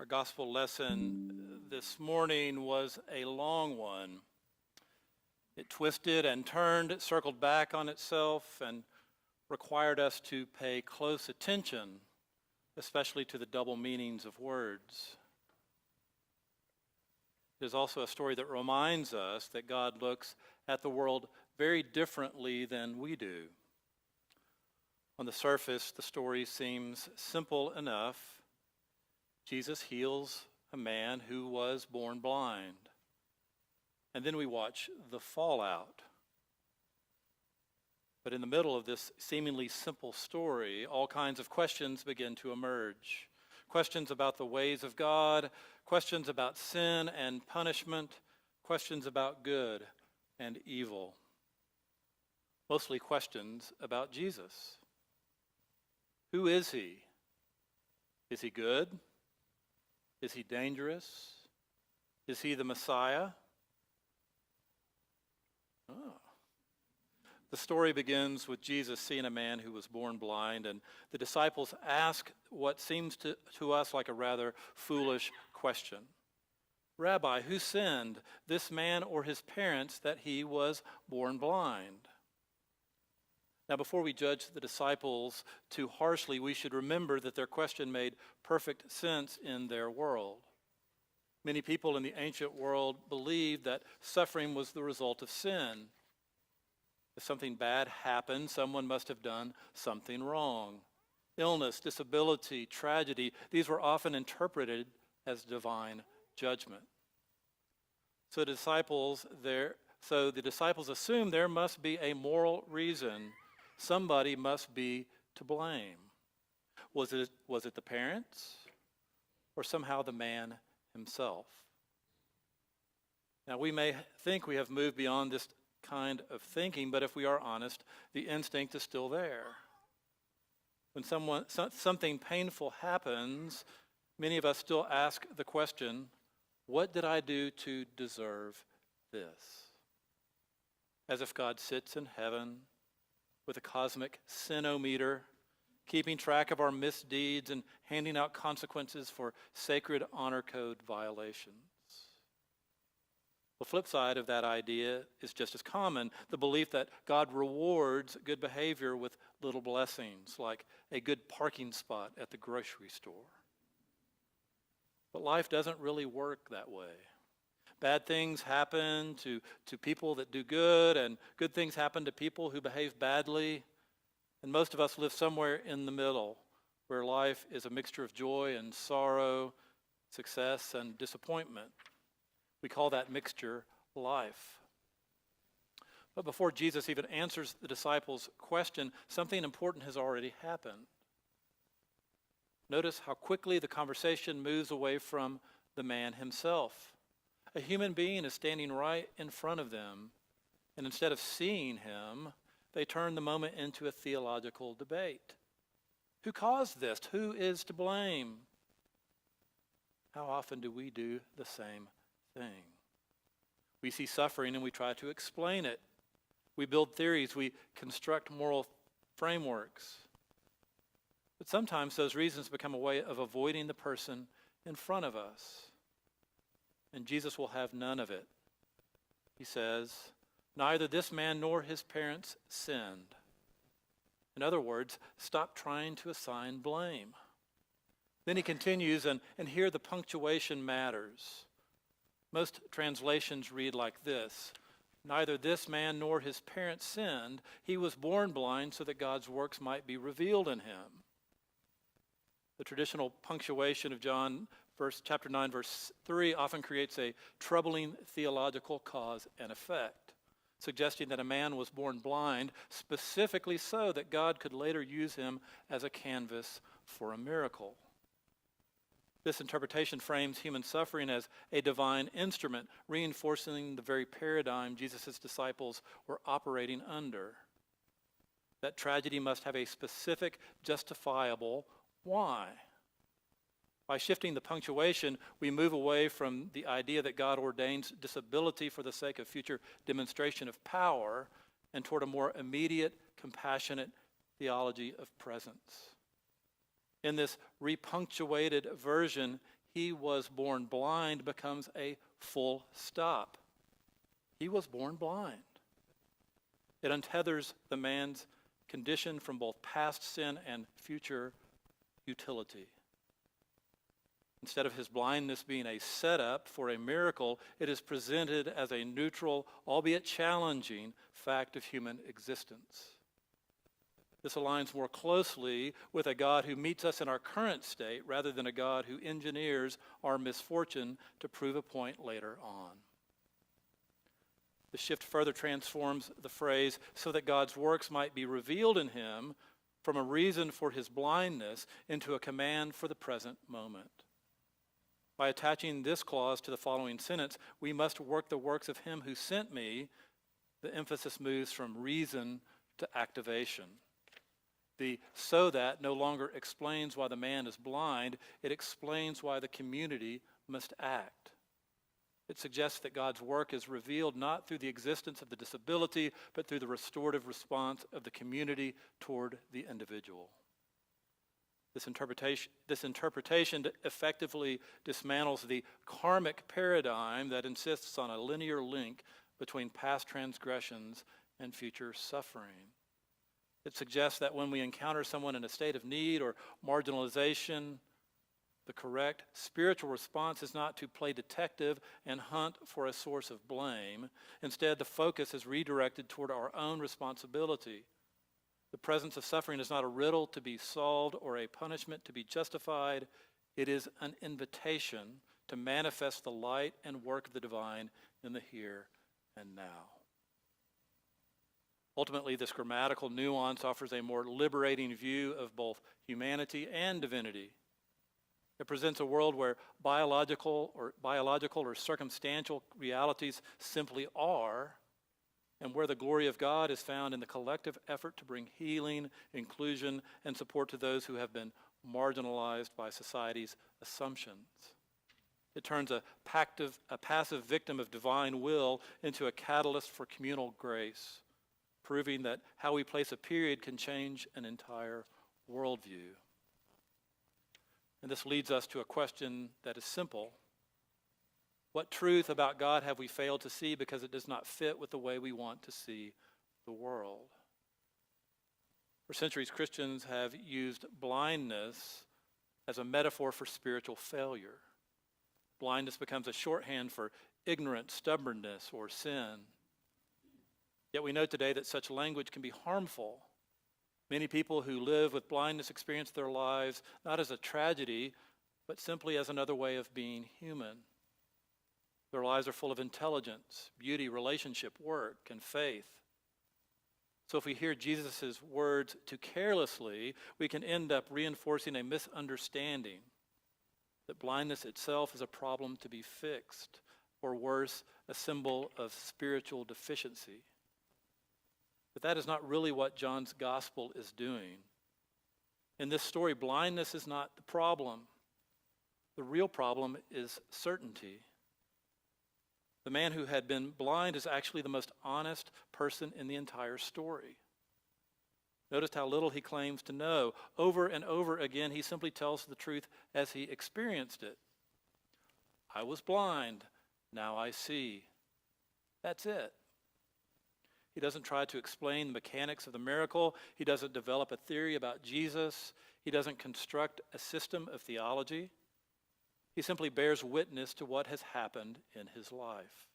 Our gospel lesson this morning was a long one. It twisted and turned, it circled back on itself, and required us to pay close attention, especially to the double meanings of words. It is also a story that reminds us that God looks at the world very differently than we do. On the surface, the story seems simple enough. Jesus heals a man who was born blind. And then we watch the fallout. But in the middle of this seemingly simple story, all kinds of questions begin to emerge. Questions about the ways of God, questions about sin and punishment, questions about good and evil. Mostly questions about Jesus. Who is he? Is he good? Is he dangerous? Is he the Messiah? Oh. The story begins with Jesus seeing a man who was born blind, and the disciples ask what seems to us like a rather foolish question. Rabbi, who sinned, this man or his parents, that he was born blind? Now, before we judge the disciples too harshly, we should remember that their question made perfect sense in their world. Many people in the ancient world believed that suffering was the result of sin. If something bad happened, someone must have done something wrong. Illness, disability, tragedy, these were often interpreted as divine judgment. So the disciples assumed there must be a moral reason. Somebody must be to blame. Was it the parents, or somehow the man himself? Now, we may think we have moved beyond this kind of thinking, but if we are honest, the instinct is still there. When something painful happens, many of us still ask the question, what did I do to deserve this? As if God sits in heaven with a cosmic sinometer, keeping track of our misdeeds and handing out consequences for sacred honor code violations. The flip side of that idea is just as common, the belief that God rewards good behavior with little blessings, like a good parking spot at the grocery store. But life doesn't really work that way. Bad things happen to people that do good, and good things happen to people who behave badly. And most of us live somewhere in the middle, where life is a mixture of joy and sorrow, success and disappointment. We call that mixture life. But before Jesus even answers the disciples' question, something important has already happened. Notice how quickly the conversation moves away from the man himself. A human being is standing right in front of them, and instead of seeing him, they turn the moment into a theological debate. Who caused this? Who is to blame? How often do we do the same thing? We see suffering and we try to explain it. We build theories, we construct moral frameworks. But sometimes those reasons become a way of avoiding the person in front of us. And Jesus will have none of it. He says, neither this man nor his parents sinned. In other words, stop trying to assign blame. Then he continues, and here the punctuation matters. Most translations read like this, neither this man nor his parents sinned. He was born blind so that God's works might be revealed in him. The traditional punctuation of John chapter 9, verse 3 often creates a troubling theological cause and effect, suggesting that a man was born blind specifically so that God could later use him as a canvas for a miracle. This interpretation frames human suffering as a divine instrument, reinforcing the very paradigm Jesus' disciples were operating under. That tragedy must have a specific, justifiable why. By shifting the punctuation, we move away from the idea that God ordains disability for the sake of future demonstration of power and toward a more immediate, compassionate theology of presence. In this repunctuated version, he was born blind becomes a full stop. He was born blind. It untethers the man's condition from both past sin and future utility. Instead of his blindness being a setup for a miracle, it is presented as a neutral, albeit challenging, fact of human existence. This aligns more closely with a God who meets us in our current state rather than a God who engineers our misfortune to prove a point later on. The shift further transforms the phrase so that God's works might be revealed in him from a reason for his blindness into a command for the present moment. By attaching this clause to the following sentence, we must work the works of him who sent me, the emphasis moves from reason to activation. The so that no longer explains why the man is blind, it explains why the community must act. It suggests that God's work is revealed not through the existence of the disability, but through the restorative response of the community toward the individual. This interpretation effectively dismantles the karmic paradigm that insists on a linear link between past transgressions and future suffering. It suggests that when we encounter someone in a state of need or marginalization, the correct spiritual response is not to play detective and hunt for a source of blame. Instead, the focus is redirected toward our own responsibility. The presence of suffering is not a riddle to be solved or a punishment to be justified. It is an invitation to manifest the light and work of the divine in the here and now. Ultimately, this grammatical nuance offers a more liberating view of both humanity and divinity. It presents a world where biological or circumstantial realities simply are, and where the glory of God is found in the collective effort to bring healing, inclusion, and support to those who have been marginalized by society's assumptions. It turns a passive victim of divine will into a catalyst for communal grace, proving that how we place a period can change an entire worldview. And this leads us to a question that is simple. What truth about God have we failed to see because it does not fit with the way we want to see the world? For centuries, Christians have used blindness as a metaphor for spiritual failure. Blindness becomes a shorthand for ignorant stubbornness or sin. Yet we know today that such language can be harmful. Many people who live with blindness experience their lives not as a tragedy, but simply as another way of being human. Their lives are full of intelligence, beauty, relationship, work, and faith. So if we hear Jesus' words too carelessly, we can end up reinforcing a misunderstanding that blindness itself is a problem to be fixed, or worse, a symbol of spiritual deficiency. But that is not really what John's gospel is doing. In this story, blindness is not the problem. The real problem is certainty. The man who had been blind is actually the most honest person in the entire story. Notice how little he claims to know. Over and over again, he simply tells the truth as he experienced it. I was blind, now I see. That's it. He doesn't try to explain the mechanics of the miracle. He doesn't develop a theory about Jesus. He doesn't construct a system of theology. He simply bears witness to what has happened in his life.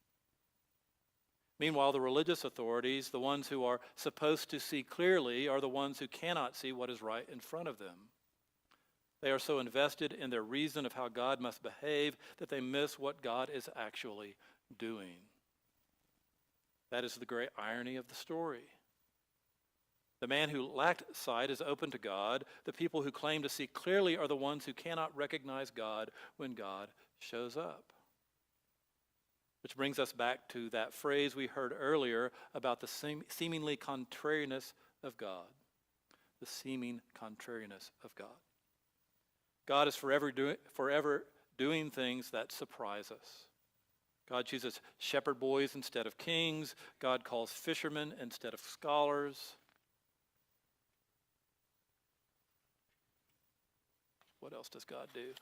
Meanwhile, the religious authorities, the ones who are supposed to see clearly, are the ones who cannot see what is right in front of them. They are so invested in their reason of how God must behave that they miss what God is actually doing. That is the great irony of the story. The man who lacked sight is open to God. The people who claim to see clearly are the ones who cannot recognize God when God shows up. Which brings us back to that phrase we heard earlier about the seemingly contrariness of God. The seeming contrariness of God. God is forever doing things that surprise us. God chooses shepherd boys instead of kings. God calls fishermen instead of scholars. What else does God do?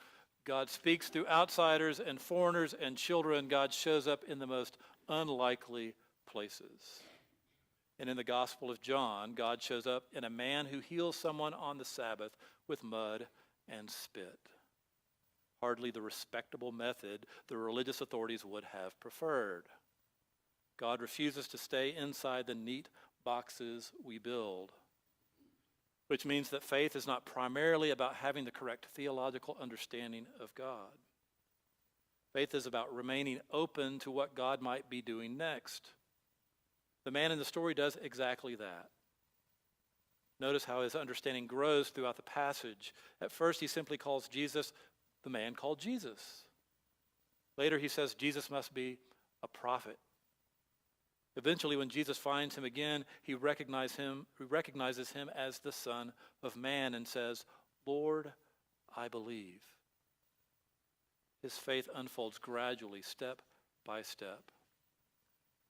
God speaks through outsiders and foreigners and children. God shows up in the most unlikely places. And in the Gospel of John, God shows up in a man who heals someone on the Sabbath with mud and spit. Hardly the respectable method the religious authorities would have preferred. God refuses to stay inside the neat boxes we build, which means that faith is not primarily about having the correct theological understanding of God. Faith is about remaining open to what God might be doing next. The man in the story does exactly that. Notice how his understanding grows throughout the passage. At first, he simply calls Jesus the man called Jesus. Later, he says Jesus must be a prophet. Eventually, when Jesus finds him again, he recognizes him as the Son of Man and says, "Lord, I believe." His faith unfolds gradually, step by step.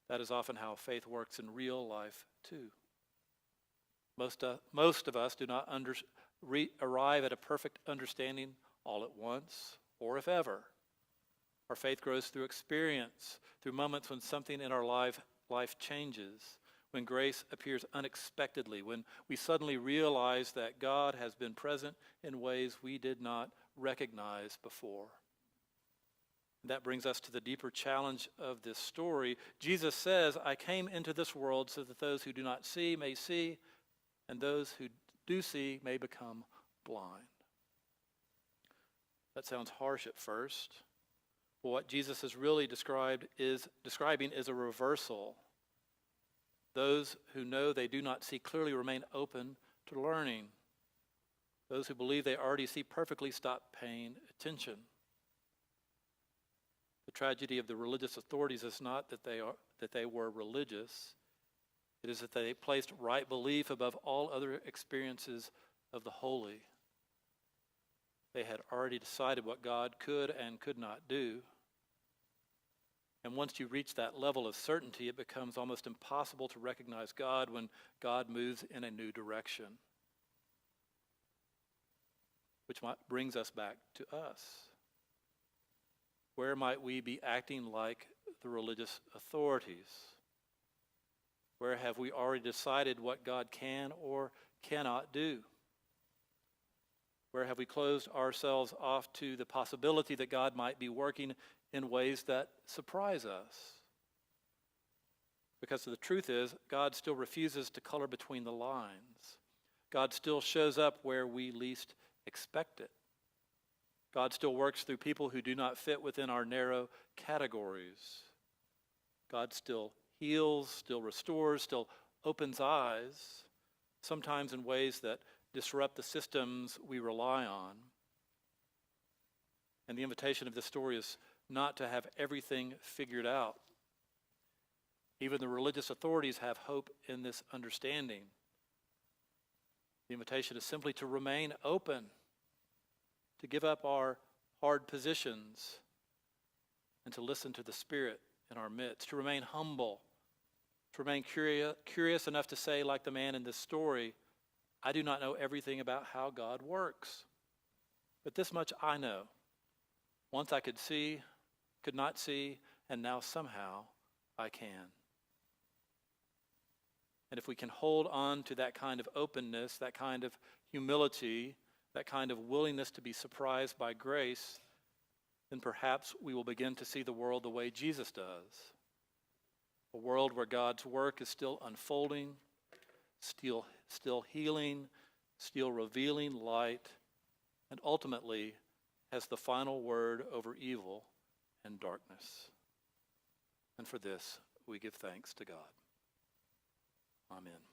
That is often how faith works in real life, too. Most of us do not arrive at a perfect understanding all at once, or if ever. Our faith grows through experience, through moments when something in our life changes, when grace appears unexpectedly, when we suddenly realize that God has been present in ways we did not recognize before. That brings us to the deeper challenge of this story. Jesus says, "I came into this world so that those who do not see may see, and those who do see may become blind." That sounds harsh at first. But what Jesus is really describing is a reversal. Those who know they do not see clearly remain open to learning. Those who believe they already see perfectly stop paying attention. The tragedy of the religious authorities is not that they were religious. It is that they placed right belief above all other experiences of the holy. They had already decided what God could and could not do. And once you reach that level of certainty, it becomes almost impossible to recognize God when God moves in a new direction. Which brings us back to us. Where might we be acting like the religious authorities? Where have we already decided what God can or cannot do? Where have we closed ourselves off to the possibility that God might be working in ways that surprise us? Because the truth is, God still refuses to color between the lines. God still shows up where we least expect it. God still works through people who do not fit within our narrow categories. God still heals, still restores, still opens eyes, sometimes in ways that disrupt the systems we rely on. And the invitation of this story is not to have everything figured out. Even the religious authorities have hope in this understanding. The invitation is simply to remain open, to give up our hard positions, and to listen to the Spirit in our midst, to remain humble, to remain curious enough to say, like the man in this story, "I do not know everything about how God works, but this much I know. Once I could not see, and now somehow I can." And if we can hold on to that kind of openness, that kind of humility, that kind of willingness to be surprised by grace, then perhaps we will begin to see the world the way Jesus does. A world where God's work is still unfolding, still healing, still revealing light, and ultimately has the final word over evil and darkness. And for this, we give thanks to God. Amen.